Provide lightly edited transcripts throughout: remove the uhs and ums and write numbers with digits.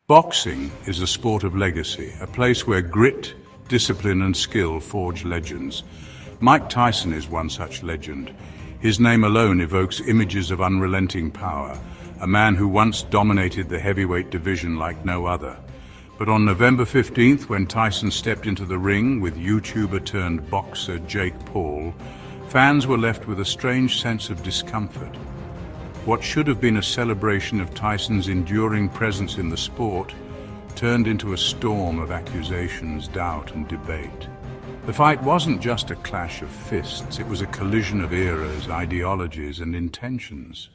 Boxing is a sport of legacy, a place where grit, discipline and skill forge legends. Mike Tyson is one such legend. His name alone evokes images of unrelenting power, a man who once dominated the heavyweight division like no other. But on November 15th, when Tyson stepped into the ring with YouTuber turned boxer Jake Paul, fans were left with a strange sense of discomfort. What should have been a celebration of Tyson's enduring presence in the sport turned into a storm of accusations, doubt and debate. The fight wasn't just a clash of fists, it was a collision of eras, ideologies and intentions.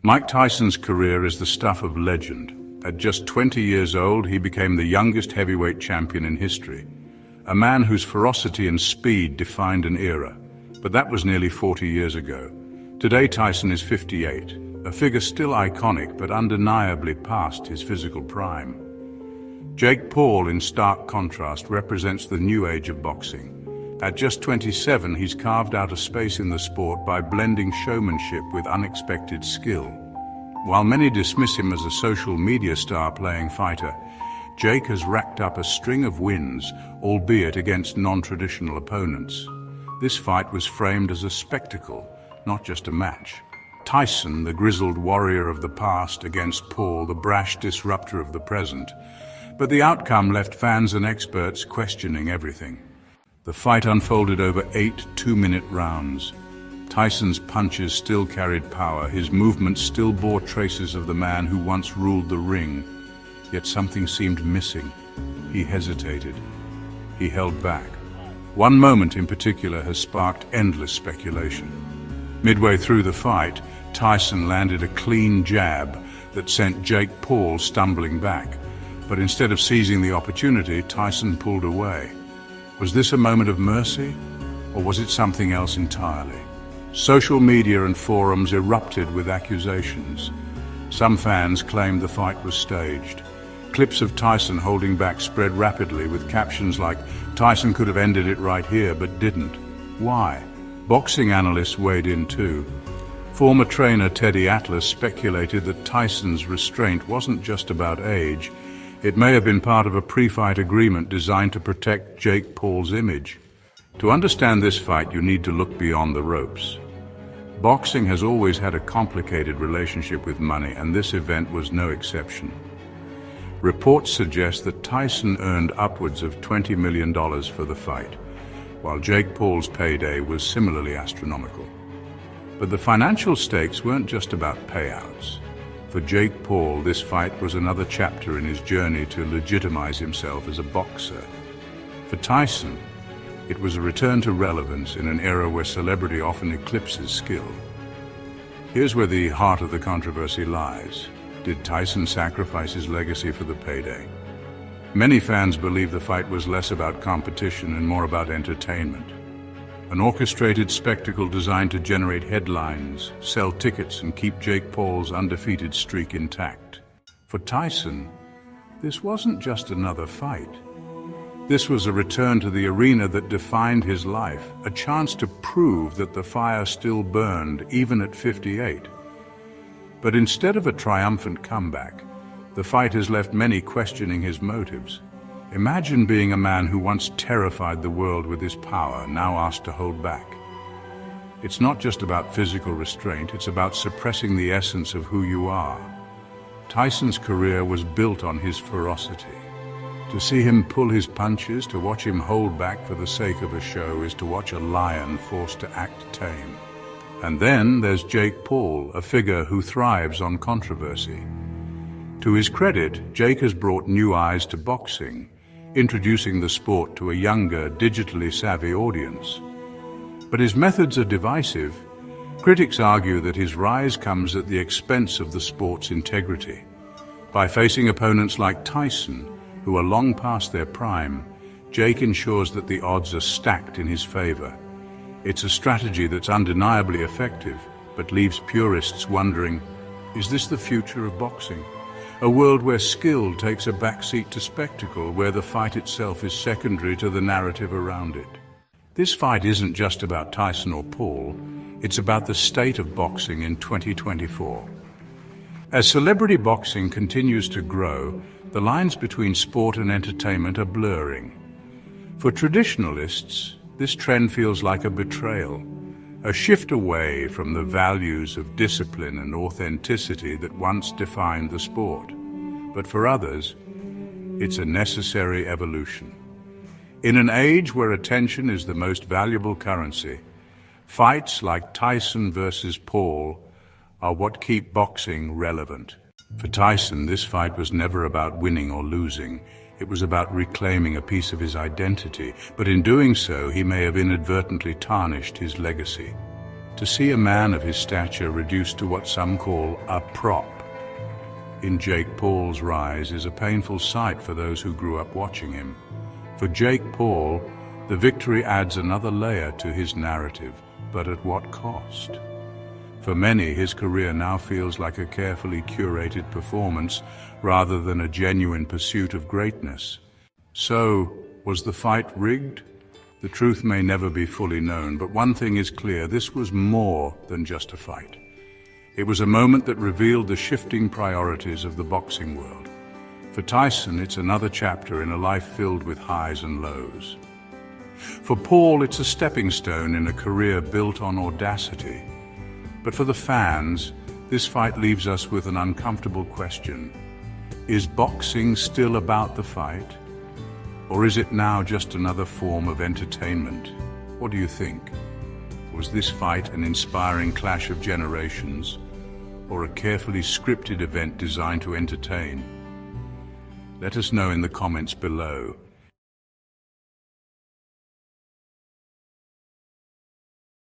Mike Tyson's career is the stuff of legend. At just 20 years old, he became the youngest heavyweight champion in history, a man whose ferocity and speed defined an era. But that was nearly 40 years ago. Today, Tyson is 58, a figure still iconic but undeniably past his physical prime. Jake Paul, in stark contrast, represents the new age of boxing. At just 27, he's carved out a space in the sport by blending showmanship with unexpected skill. While many dismiss him as a social media star playing fighter, Jake has racked up a string of wins, albeit against non-traditional opponents. This fight was framed as a spectacle, not just a match. Tyson, the grizzled warrior of the past, against Paul, the brash disruptor of the present. But the outcome left fans and experts questioning everything. The fight unfolded over 8 two-minute rounds. Tyson's punches still carried power, his movements still bore traces of the man who once ruled the ring. Yet something seemed missing. He hesitated. He held back. One moment in particular has sparked endless speculation. Midway through the fight, Tyson landed a clean jab that sent Jake Paul stumbling back. But instead of seizing the opportunity, Tyson pulled away. Was this a moment of mercy, or was it something else entirely? Social media and forums erupted with accusations. Some fans claimed the fight was staged. Clips of Tyson holding back spread rapidly with captions like, "Tyson could have ended it right here, but didn't. Why?" Boxing analysts weighed in too. Former trainer Teddy Atlas speculated that Tyson's restraint wasn't just about age. It may have been part of a pre-fight agreement designed to protect Jake Paul's image. To understand this fight, you need to look beyond the ropes. Boxing has always had a complicated relationship with money, and this event was no exception. Reports suggest that Tyson earned upwards of $20 million for the fight, while Jake Paul's payday was similarly astronomical. But the financial stakes weren't just about payouts. For Jake Paul, this fight was another chapter in his journey to legitimize himself as a boxer. For Tyson, it was a return to relevance in an era where celebrity often eclipses skill. Here's where the heart of the controversy lies. Did Tyson sacrifice his legacy for the payday? Many fans believe the fight was less about competition and more about entertainment. An orchestrated spectacle designed to generate headlines, sell tickets, and keep Jake Paul's undefeated streak intact. For Tyson, this wasn't just another fight. This was a return to the arena that defined his life, a chance to prove that the fire still burned, even at 58. But instead of a triumphant comeback, the fight has left many questioning his motives. Imagine being a man who once terrified the world with his power, now asked to hold back. It's not just about physical restraint, it's about suppressing the essence of who you are. Tyson's career was built on his ferocity. To see him pull his punches, to watch him hold back for the sake of a show, is to watch a lion forced to act tame. And then there's Jake Paul, a figure who thrives on controversy. To his credit, Jake has brought new eyes to boxing, introducing the sport to a younger, digitally savvy audience. But his methods are divisive. Critics argue that his rise comes at the expense of the sport's integrity. By facing opponents like Tyson, who are long past their prime, Jake ensures that the odds are stacked in his favor. It's a strategy that's undeniably effective, but leaves purists wondering, is this the future of boxing? A world where skill takes a backseat to spectacle, where the fight itself is secondary to the narrative around it. This fight isn't just about Tyson or Paul, it's about the state of boxing in 2024. As celebrity boxing continues to grow, The lines between sport and entertainment are blurring. For traditionalists, this trend feels like a betrayal, a shift away from the values of discipline and authenticity that once defined the sport. But for others, it's a necessary evolution. In an age where attention is the most valuable currency, fights like Tyson versus Paul are what keep boxing relevant. For Tyson, this fight was never about winning or losing. It was about reclaiming a piece of his identity, but in doing so, he may have inadvertently tarnished his legacy. To see a man of his stature reduced to what some call a prop in Jake Paul's rise is a painful sight for those who grew up watching him. For Jake Paul, the victory adds another layer to his narrative, but at what cost? For many, his career now feels like a carefully curated performance rather than a genuine pursuit of greatness. So, was the fight rigged? The truth may never be fully known, but one thing is clear: this was more than just a fight. It was a moment that revealed the shifting priorities of the boxing world. For Tyson, it's another chapter in a life filled with highs and lows. For Paul, it's a stepping stone in a career built on audacity. But for the fans, this fight leaves us with an uncomfortable question. Is boxing still about the fight? Or is it now just another form of entertainment? What do you think? Was this fight an inspiring clash of generations, or a carefully scripted event designed to entertain? Let us know in the comments below.